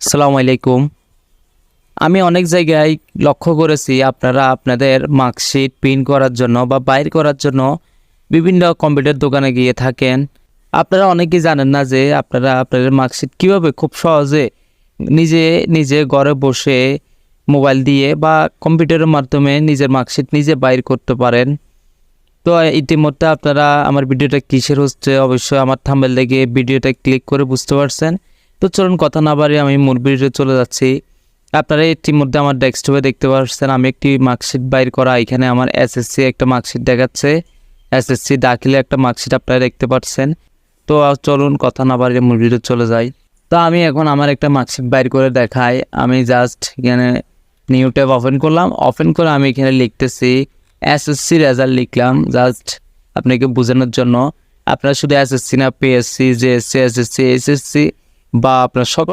আসসালামু আলাইকুম। আমি অনেক জায়গায় লক্ষ্য করেছি আপনারা আপনাদের মার্কশিট প্রিন্ট করার জন্য বা বাইর করার জন্য বিভিন্ন কম্পিউটার দোকানে গিয়ে থাকেন। আপনারা অনেকেই জানেন না যে আপনারা আপনাদের মার্কশিট কীভাবে খুব সহজে নিজে নিজে ঘরে বসে মোবাইল দিয়ে বা কম্পিউটারের মাধ্যমে নিজের মার্কশিট নিজে বাইর করতে পারেন। তো ইতিমধ্যে আপনারা আমার ভিডিওটা কিসের হচ্ছে অবশ্যই আমার থাম্বনেল দেখে ভিডিওটা ক্লিক করে বুঝতে পারছেন। তো চলুন কথা না বাড়িয়ে আমি মূল ভিডিওতে চলে যাচ্ছি। আপনারা ইতিমধ্যে আমার ডেস্কটপে দেখতে পাচ্ছেন আমি একটি মার্কশিট বাইর করা, এখানে আমার এসএসসি একটা মার্কশিট দেখাচ্ছে, এসএসসি দাখিলে একটা মার্কশিট আপনারা দেখতে পাচ্ছেন। তো চলুন কথা না বাড়িয়ে মূল ভিডিও চলে যাই। তো আমি এখন আমার একটা মার্কশিট বাইর করে দেখাই। আমি জাস্ট এখানে নিউ ট্যাব ওপেন করলাম, ওপেন করে আমি এখানে লিখতেছি এসএসসি রেজাল্ট লিখলাম জাস্ট আপনাকে বোঝানোর জন্য। আপনারা শুধু এসএসসি না পিএসসি, জেএসসি, এসএসসি, এইচএসসি বা আপনার সকল